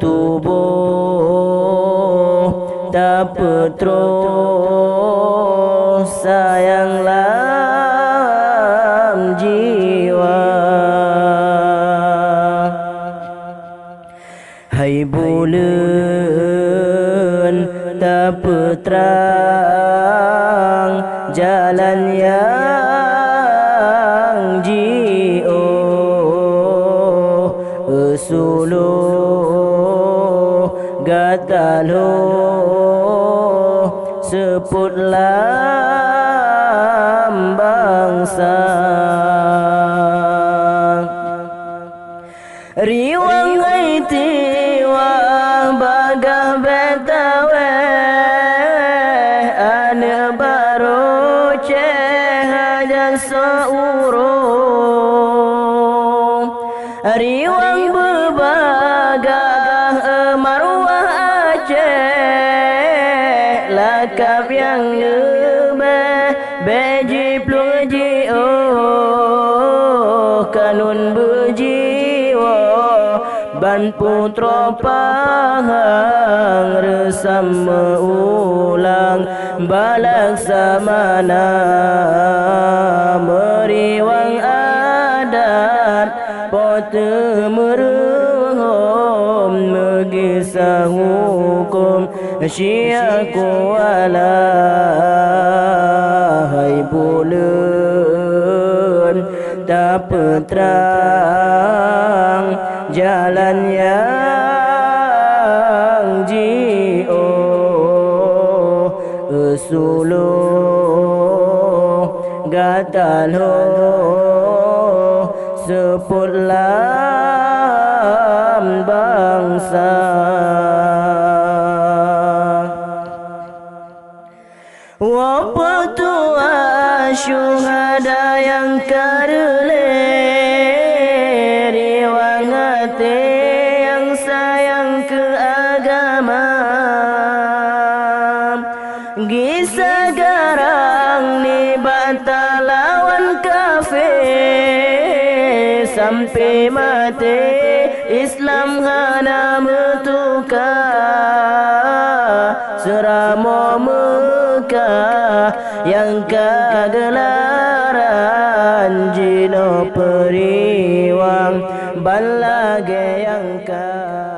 tubuh tak terus sayanglah jiwa. Hai bulan tak terang jalan yang jio suluh gatalo seputlah bangsa riwang tiwa bagah betawe ane baru haja seurung riwang berbagah marwah Aceh lakap yang lebih beji pluji kanun berjiwa ban putra pahang resam ulang balaksamana meriwang adat pote meruhum megisah hukum syiaku alahai bulan tak terang jalan yang jio suluh gatalo seputlah bangsa. Wapatu syuhada yang karele riwang hati yang sayang ke agama gisa garang ni bata lawan kafir sampai mati Islam hana metuka seramo Mekah yang kagelaran jino periwang balage yang ka